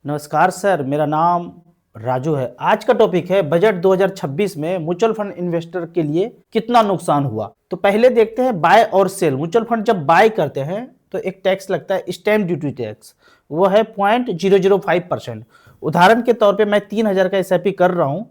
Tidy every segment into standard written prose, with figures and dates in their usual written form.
नमस्कार सर, मेरा नाम राजू है। आज का टॉपिक है बजट 2026 में म्यूचुअल फंड इन्वेस्टर के लिए कितना नुकसान हुआ। तो पहले देखते हैं बाय और सेल। म्यूचुअल फंड जब बाय करते हैं तो एक टैक्स लगता है, स्टैम्प ड्यूटी टैक्स। वो है 0.005%। उदाहरण के तौर पे मैं 3,000 का एसआईपी कर रहा हूँ।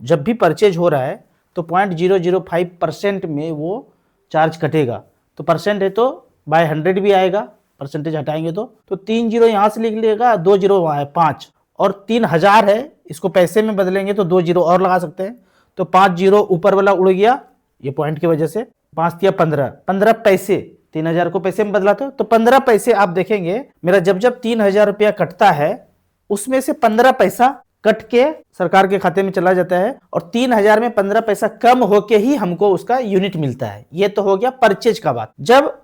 जब भी परचेज हो रहा है तो 0.005% में वो चार्ज कटेगा। तो परसेंट है तो बाय 100 भी आएगा, परसेंटेज हटाएंगे तो 3 जीरो यहाँ से लिख लेगा, 2 जीरो वहाँ है 5, और 3,000 है, इसको पैसे में बदलेंगे तो 2 जीरो और लगा सकते हैं। तो 5 जीरो ऊपर वाला उड़ गया ये पॉइंट की वजह से। 5 या 15 पैसे, 3,000 को पैसे में बदला तो 15 पैसे। आप देखेंगे मेरा जब 3,000 रुपया कटता है उसमें से 15 पैसा कट के सरकार के खाते में चला जाता है, और 3,000 में 15 पैसा कम होके ही हमको उसका यूनिट मिलता है। ये तो हो गया परचेज का बात। जब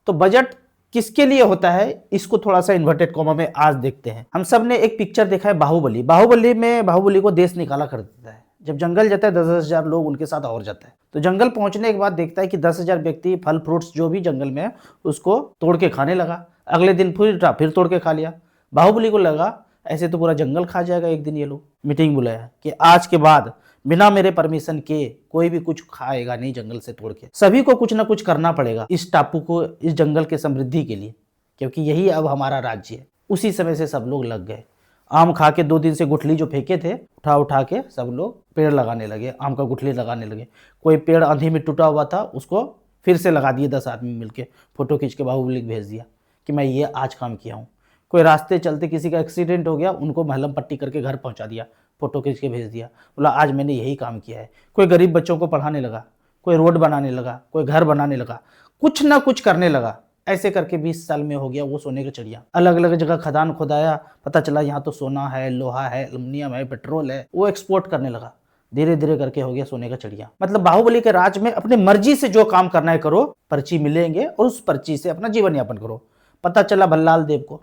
तो बजट किसके लिए होता है, इसको थोड़ा सा इन्वर्टेड कॉमा में आज देखते हैं। हम सब ने एक पिक्चर देखा है बाहुबली। बाहुबली को देश निकाला कर देता है। जब जंगल जाता है 10,000 लोग उनके साथ और जाता है। तो जंगल पहुंचने के बाद देखता है कि 10,000 व्यक्ति फल फ्रूट्स जो भी जंगल में है उसको तोड़ के खाने लगा। अगले दिन फिर तोड़ के खा लिया। बाहुबली को लगा ऐसे तो पूरा जंगल खा जाएगा। एक दिन ये लोग मीटिंग बुलाया कि आज के बाद बिना मेरे परमिशन के कोई भी कुछ खाएगा नहीं जंगल से तोड़ के। सभी को कुछ ना कुछ करना पड़ेगा इस टापू को, इस जंगल के समृद्धि के लिए, क्योंकि यही अब हमारा राज्य है। उसी समय से सब लोग लग गए। आम खा के 2 दिन से गुठली जो फेंके थे उठा के सब लोग पेड़ लगाने लगे, आम का गुठली लगाने लगे। कोई पेड़ आंधी में टूटा हुआ था उसको फिर से लगा दिए 10 आदमी मिलके। फोटो खींच के बाहुबली को भेज दिया कि मैं ये आज काम किया हूँ। कोई रास्ते चलते किसी का एक्सीडेंट हो गया, उनको महलम पट्टी करके घर पहुंचा दिया, फोटो खींच के भेज दिया, बोला आज मैंने यही काम किया है। कोई गरीब बच्चों को पढ़ाने लगा, कोई रोड बनाने लगा, कोई घर बनाने लगा, कुछ ना कुछ करने लगा। ऐसे करके 20 साल में हो गया वो सोने की चिड़िया। अलग अलग जगह खदान खोदाया, पता चला यहाँ तो सोना है, लोहा है, एल्युमिनियम है, पेट्रोल है, वो एक्सपोर्ट करने लगा। धीरे धीरे करके हो गया सोने का चिड़िया। मतलब बाहुबली के राज में अपने मर्जी से जो काम करना है करो, पर्ची मिलेंगे और उस पर्ची से अपना जीवन यापन करो। पता चला भल्लाल देव को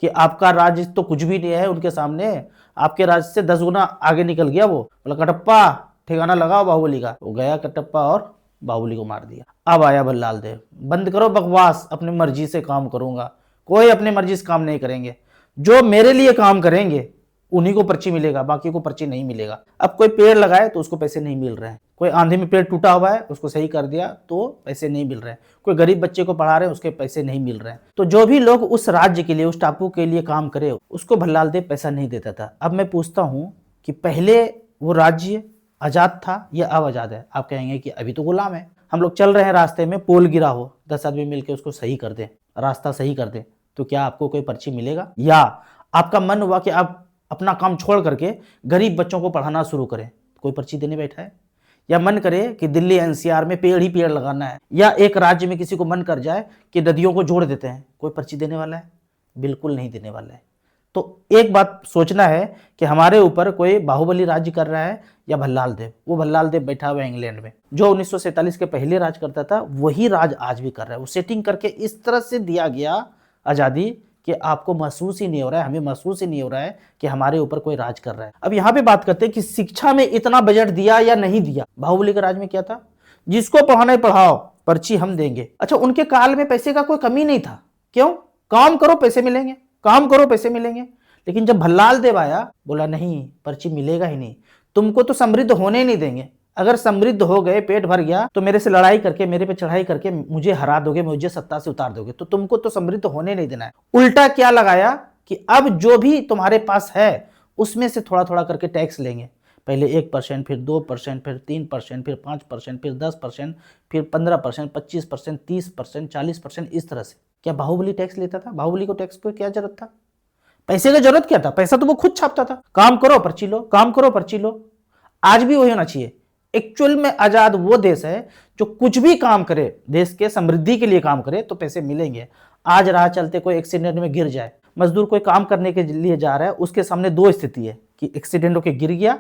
कि आपका राज तो कुछ भी नहीं है उनके सामने, आपके राज से 10 गुना आगे निकल गया। वो बोला कटप्पा ठिकाना लगाओ बाहुबली का। वो गया कटप्पा और बाहुबली को मार दिया। अब आया भल्लाल देव, बंद करो बकवास, अपनी मर्जी से काम करूंगा। कोई अपनी मर्जी से काम नहीं करेंगे, जो मेरे लिए काम करेंगे उन्हीं को पर्ची मिलेगा, बाकी को पर्ची नहीं मिलेगा। अब कोई पेड़ लगाए तो उसको पैसे नहीं मिल रहे हैं, कोई आंधी में पेड़ टूटा हुआ है उसको सही कर दिया तो पैसे नहीं मिल रहे हैं, कोई गरीब बच्चे को पढ़ा रहे हैं उसके पैसे नहीं मिल रहे हैं। तो जो भी लोग उस राज्य के लिए, उस टापू के लिए काम करे उसको भल्लाल देव पैसा नहीं देता था। अब मैं पूछता हूँ कि पहले वो राज्य आजाद था या अब आजाद है? आप कहेंगे कि अभी तो गुलाम है। हम लोग चल रहे हैं, रास्ते में पोल गिरा हो, 10 आदमी मिलकर उसको सही कर दें, रास्ता सही कर दें, तो क्या आपको कोई पर्ची मिलेगा? या आपका मन हुआ कि आप अपना काम छोड़ करके गरीब बच्चों को पढ़ाना शुरू करें, कोई पर्ची देने बैठा है? या मन करे कि दिल्ली एनसीआर में पेड़ ही पेड़ लगाना है, या एक राज्य में किसी को मन कर जाए कि नदियों को जोड़ देते हैं, कोई पर्ची देने वाला है? बिल्कुल नहीं देने वाला है। तो एक बात सोचना है कि हमारे ऊपर कोई बाहुबली राज्य कर रहा है या भल्लाल देव। वो भल्लाल देव बैठा हुआ है इंग्लैंड में, जो 1947 के पहले राज करता था वही राज आज भी कर रहा है। वो सेटिंग करके इस तरह से दिया गया आज़ादी कि आपको महसूस ही नहीं हो रहा है, हमें महसूस ही नहीं हो रहा है कि हमारे ऊपर कोई राज कर रहा है। अब यहाँ पे बात करते हैं कि शिक्षा में इतना बजट दिया या नहीं दिया। बाहुबली के राज में क्या था? जिसको पढ़ाना है पढ़ाओ, पर्ची हम देंगे। अच्छा, उनके काल में पैसे का कोई कमी नहीं था। क्यों? काम करो पैसे मिलेंगे, काम करो पैसे मिलेंगे। लेकिन जब भल्लाल देव आया, बोला नहीं, पर्ची मिलेगा ही नहीं, तुमको तो समृद्ध होने नहीं देंगे। अगर समृद्ध हो गए, पेट भर गया, तो मेरे से लड़ाई करके, मेरे पे चढ़ाई करके मुझे हरा दोगे, मुझे सत्ता से उतार दोगे, तो तुमको तो समृद्ध होने नहीं देना है। उल्टा क्या लगाया कि अब जो भी तुम्हारे पास है उसमें से थोड़ा थोड़ा करके टैक्स लेंगे। पहले 1%, फिर 2%, फिर 3%, फिर 5%, फिर 10%, फिर 15%, 25%, 30%, 40%, इस तरह से। क्या बाहुबली टैक्स लेता था? बाहुबली को टैक्स को क्या जरूरत था? पैसे का जरूरत क्या था? पैसा तो वो खुद छापता था। काम करो पर्ची लो, काम करो पर्ची लो। आज भी वही होना चाहिए। एक्चुअल में आजाद वो देश है जो कुछ भी काम करे, देश के समृद्धि के लिए काम करे तो पैसे मिलेंगे। आज राह चलते कोई एक्सीडेंट में गिर जाए, मजदूर कोई काम करने के लिए जा रहा है, उसके सामने 2 स्थिति है कि एक्सीडेंट होकर गिर गया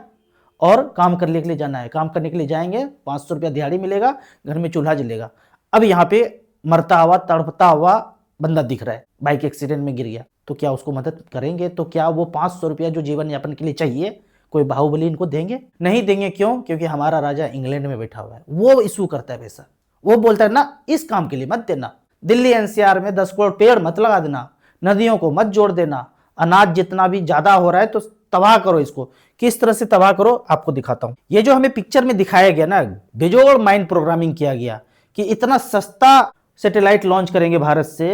और काम करने के लिए जाना है। काम करने के लिए जाएंगे, 500 रुपया दिहाड़ी मिलेगा, घर में चूल्हा जलेगा। अब यहाँ पे मरता हुआ, तड़पता हुआ बंदा दिख रहा है, बाइक एक्सीडेंट में गिर गया, तो क्या उसको मदद करेंगे? तो क्या वो 500 रुपया जो जीवन यापन के लिए चाहिए कोई बाहुबली इनको देंगे? नहीं देंगे। क्यों? क्योंकि हमारा राजा इंग्लैंड में बैठा हुआ है, वो इशू करता है पैसा। वो बोलता है ना, इस काम के लिए मत देना, दिल्ली एनसीआर में 10 करोड़ पेड़ मत लगा देना, नदियों को मत जोड़ देना, अनाज जितना भी ज्यादा हो रहा है तो तबाह करो इसको। किस तरह से तबाह करो आपको दिखाता हूं। ये जो हमें पिक्चर में दिखाया गया ना, बेजोड़ माइंड प्रोग्रामिंग किया गया कि इतना सस्ता सैटेलाइट लॉन्च करेंगे भारत से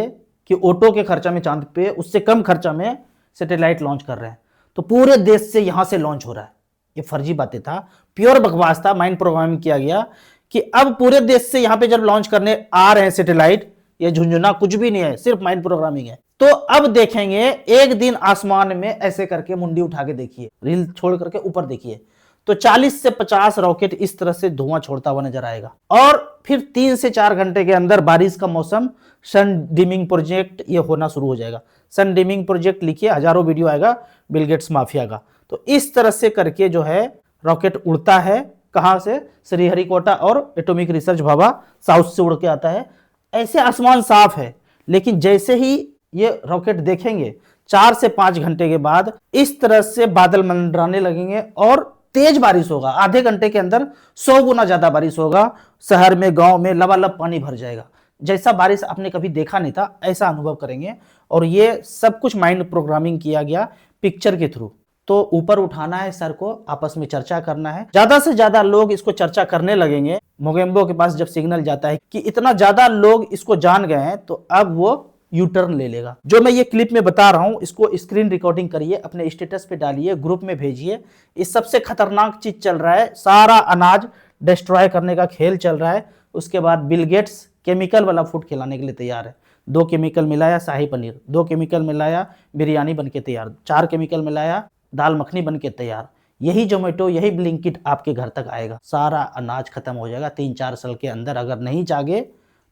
कि ऑटो के खर्चा में चांद पे उससे कम खर्चा में सैटेलाइट लॉन्च कर रहे हैं। तो पूरे देश से यहां से लॉन्च हो रहा है। ये फर्जी बातें था, प्योर बकवास था, माइंड प्रोग्रामिंग किया गया कि अब पूरे देश से यहां पे जब लॉन्च करने आ रहे हैं सैटेलाइट, ये झुंझुना कुछ भी नहीं है, सिर्फ माइंड प्रोग्रामिंग है। तो अब देखेंगे एक दिन आसमान में ऐसे करके मुंडी उठा के देखिए, रील छोड़ करके ऊपर देखिए, तो 40 से 50 रॉकेट इस तरह से धुआं छोड़ता हुआ नजर आएगा। और फिर 3 से 4 घंटे के अंदर बारिश का मौसम, सन डिमिंग प्रोजेक्ट ये होना शुरू हो जाएगा। सन डिमिंग प्रोजेक्ट लिखिए, हजारों वीडियो आएगा बिल गेट्स माफिया का। तो इस तरह से करके जो है रॉकेट उड़ता है, कहां से, श्रीहरिकोटा और एटॉमिक रिसर्च भाभा साउथ से उड़ के आता है। ऐसे आसमान साफ है, लेकिन जैसे ही ये रॉकेट देखेंगे 4 से 5 घंटे के बाद इस तरह से बादल मंडराने लगेंगे और तेज बारिश होगा। आधे घंटे के अंदर 100 गुना ज्यादा बारिश होगा। शहर में, गांव में लबालब पानी भर जाएगा। जैसा बारिश आपने कभी देखा नहीं था, ऐसा अनुभव करेंगे। और ये सब कुछ माइंड प्रोग्रामिंग किया गया पिक्चर के थ्रू। तो ऊपर उठाना है सर को, आपस में चर्चा करना है, ज्यादा से ज्यादा लोग इसको चर्चा करने लगेंगे। मोगेम्बो के पास जब सिग्नल जाता है कि इतना ज्यादा लोग इसको जान गए हैं, तो अब वो यू टर्न ले लेगा। जो मैं ये क्लिप में बता रहा हूं, इसको स्क्रीन रिकॉर्डिंग करिए, अपने स्टेटस पे डालिए, ग्रुप में भेजिए। इस सबसे खतरनाक चीज चल रहा है, सारा अनाज डिस्ट्रॉय करने का खेल चल रहा है। उसके बाद बिल गेट्स केमिकल वाला फूड खिलाने के लिए तैयार है। 2 केमिकल मिलाया शाही पनीर, 2 केमिकल मिलाया बिरयानी बन के तैयार, 4 केमिकल मिलाया दाल मखनी बन के तैयार। यही जोमेटो, यही ब्लिंकिट आपके घर तक आएगा। सारा अनाज खत्म हो जाएगा 3-4 साल के अंदर। अगर नहीं जागे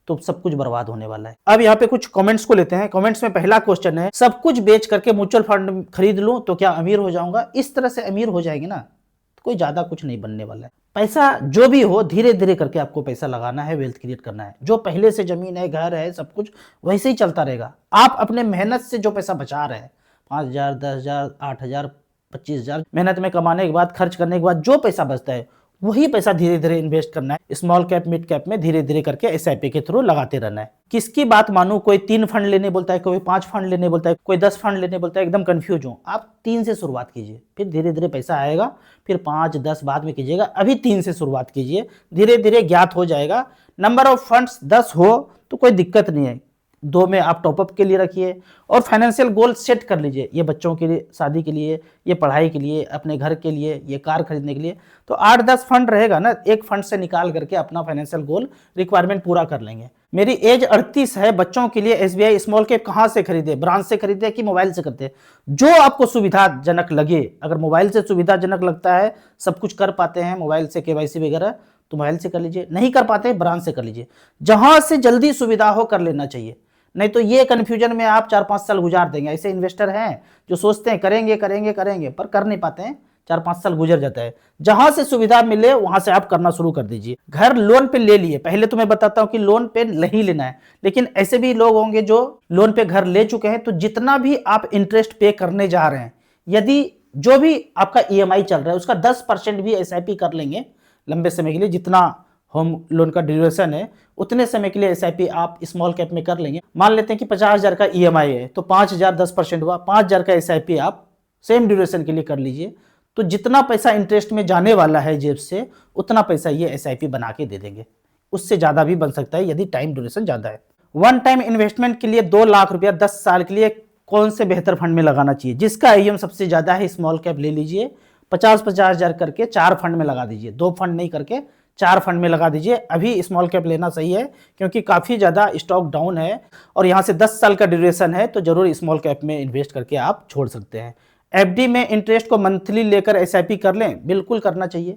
तो सब कुछ बर्बाद होने वाला है। अब यहाँ पे कुछ कमेंट्स को लेते हैं। कमेंट्स में पहला क्वेश्चन है, सब कुछ बेच करके म्यूचुअल फंड खरीद लूं तो क्या अमीर हो जाऊंगा? इस तरह से अमीर हो जाएंगे ना, तो कोई ज्यादा कुछ नहीं बनने वाला है। पैसा जो भी हो, धीरे धीरे करके आपको पैसा लगाना है, वेल्थ क्रिएट करना है। जो पहले से जमीन है, घर है, सब कुछ वैसे ही चलता रहेगा। आप अपने मेहनत से जो पैसा बचा रहे हैं, 5,000, 10,000, 8,000, 25,000 मेहनत में कमाने के बाद, खर्च करने के बाद जो पैसा बचता है, वही पैसा धीरे धीरे इन्वेस्ट करना है। स्मॉल कैप, मिड कैप में धीरे धीरे करके एसआईपी के थ्रू लगाते रहना है। किसकी बात मानूं? कोई 3 फंड लेने बोलता है, कोई 5 फंड लेने बोलता है, कोई 10 फंड लेने बोलता है। एकदम कंफ्यूज हो आप। 3 से शुरुआत कीजिए, फिर धीरे धीरे पैसा आएगा। फिर 5, 10 बाद में कीजिएगा। अभी 3 से शुरुआत कीजिए, धीरे धीरे ज्ञात हो जाएगा। नंबर ऑफ फंड्स 10 हो तो कोई दिक्कत नहीं है। 2 में आप टॉपअप के लिए रखिए और फाइनेंशियल गोल सेट कर लीजिए। ये बच्चों के लिए, शादी के लिए, ये पढ़ाई के लिए, अपने घर के लिए, ये कार खरीदने के लिए। तो 8-10 फंड रहेगा ना, एक फंड से निकाल करके अपना फाइनेंशियल गोल, रिक्वायरमेंट पूरा कर लेंगे। मेरी एज 38 है। बच्चों के लिए एसबीआई स्मॉल कैप कहाँ से खरीदे? ब्रांच से खरीदे कि मोबाइल से करते? जो आपको सुविधाजनक लगे। अगर मोबाइल से सुविधाजनक लगता है, सब कुछ कर पाते हैं मोबाइल से, केवाईसी वगैरह, तो मोबाइल से कर लीजिए। नहीं कर पाते, ब्रांच से कर लीजिए। जहां से जल्दी सुविधा हो कर लेना चाहिए। नहीं तो ये कंफ्यूजन में आप 4-5 साल गुजार देंगे। ऐसे इन्वेस्टर हैं जो सोचते हैं करेंगे करेंगे करेंगे, पर कर नहीं पाते हैं। 4-5 साल गुजर जाता है। जहां से सुविधा मिले वहां से आप करना शुरू कर दीजिए। घर लोन पे ले लिए, पहले तो मैं बताता हूं कि लोन पे नहीं लेना है, लेकिन ऐसे भी लोग होंगे जो लोन पे घर ले चुके हैं। तो जितना भी आप इंटरेस्ट पे करने जा रहे हैं, यदि जो भी आपका ईएमआई चल रहा है उसका 10% भी एसआईपी कर लेंगे लंबे समय के लिए, जितना होम लोन का ड्यूरेशन है उतने समय के लिए एसआईपी आप स्मॉल कैप में कर लेंगे। मान लेते हैं कि 50,000 का ईएमआई है, तो 5,000 10% हुआ, 5,000 का एसआईपी आप सेम ड्यूरेशन के लिए कर लीजिए। तो जितना पैसा इंटरेस्ट में जाने वाला है जेब से, उतना पैसा ये एसआईपी बना के दे देंगे। उससे ज्यादा भी बन सकता है यदि टाइम ड्यूरेशन ज्यादा है। वन टाइम इन्वेस्टमेंट के लिए 2 लाख रुपया 10 साल के लिए कौन से बेहतर फंड में लगाना चाहिए? जिसका AUM सबसे ज्यादा है, स्मॉल कैप ले लीजिए। 50-50 करके 4 फंड में लगा दीजिए। 2 फंड नहीं करके 4 फंड में लगा दीजिए। अभी स्मॉल कैप लेना सही है, क्योंकि काफी ज्यादा स्टॉक डाउन है और यहां से 10 साल का ड्यूरेशन है, तो जरूर स्मॉल कैप में इन्वेस्ट करके आप छोड़ सकते हैं। एफडी में इंटरेस्ट को मंथली लेकर एसआईपी कर लें, बिल्कुल करना चाहिए।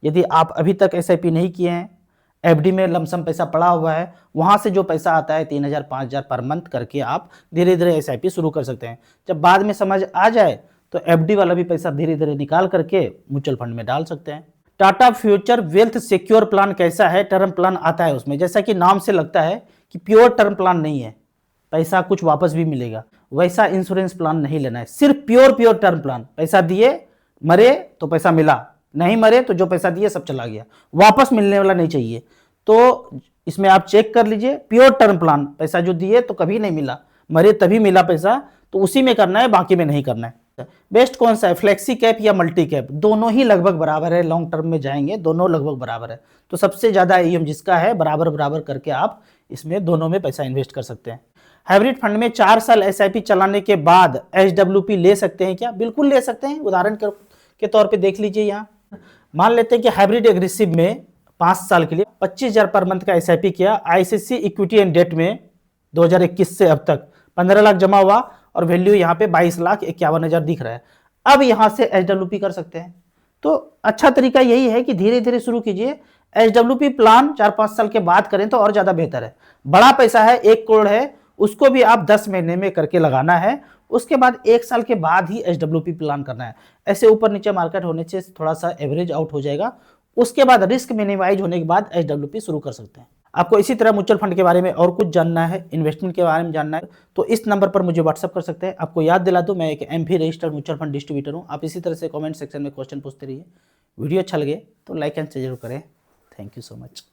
यदि आप अभी तक एसआईपी नहीं किए हैं, एफडी में लमसम पैसा पड़ा हुआ है, वहां से जो पैसा आता है 3,000 5,000 पर मंथ करके आप धीरे धीरे एसआईपी शुरू कर सकते हैं। जब बाद में समझ आ जाए तो एफडी वाला भी पैसा धीरे धीरे निकाल करके म्यूचुअल फंड में डाल सकते हैं। Tata future wealth secure plan कैसा है? टर्म प्लान आता है उसमें। जैसा कि नाम से लगता है कि प्योर टर्म प्लान नहीं है, पैसा कुछ वापस भी मिलेगा, वैसा इंश्योरेंस प्लान नहीं लेना है। सिर्फ प्योर टर्म प्लान। पैसा दिए, मरे तो पैसा मिला, नहीं मरे तो जो पैसा दिए सब चला गया, वापस मिलने वाला नहीं चाहिए। तो इसमें आप चेक कर लीजिए, प्योर टर्म प्लान। पैसा जो दिए तो कभी नहीं मिला, मरे तभी मिला पैसा, तो उसी में करना है, बाकी में नहीं करना है। बेस्ट कौन सा है, फ्लेक्सी कैप या मल्टी कैप? दोनों ही लगभग बराबर है, लॉन्ग टर्म में जाएंगे दोनों लगभग बराबर है। तो सबसे ज्यादा AUM जिसका है बराबर बराबर करके आप इसमें दोनों में पैसा इन्वेस्ट कर सकते हैं। हाइब्रिड फंड में 4 साल SIP चलाने के बाद SWP ले सकते हैं क्या? बिल्कुल ले सकते हैं। उदाहरण के तौर पे देख लीजिए, यहाँ मान लेते हैं कि हाइब्रिड एग्रेसिव में 5 साल के लिए 25,000 पर मंथ का SIP किया। ICICI इक्विटी एंड डेट में 2021 से अब तक 15 लाख जमा हुआ और वैल्यू यहाँ पे 22,51,000 दिख रहा है। अब यहाँ से SWP कर सकते हैं। तो अच्छा तरीका यही है कि धीरे धीरे शुरू कीजिए। SWP प्लान 4-5 साल के बाद करें तो और ज्यादा बेहतर है। बड़ा पैसा है, 1 करोड़ है, उसको भी आप 10 महीने में करके लगाना है। उसके बाद 1 साल के बाद ही SWP प्लान करना है। ऐसे ऊपर नीचे मार्केट होने से थोड़ा सा एवरेज आउट हो जाएगा। उसके बाद रिस्क मिनिमाइज होने के बाद SWP शुरू कर सकते हैं। आपको इसी तरह म्यूचुअल फंड के बारे में और कुछ जानना है, इन्वेस्टमेंट के बारे में जानना है, तो इस नंबर पर मुझे व्हाट्सअप कर सकते हैं। आपको याद दिला दूं, मैं एक MF registered mutual fund distributor हूं। आप इसी तरह से कमेंट सेक्शन में क्वेश्चन पूछते रहिए। वीडियो अच्छा लगे तो लाइक एंड शेयर जरूर करें। Thank you so much.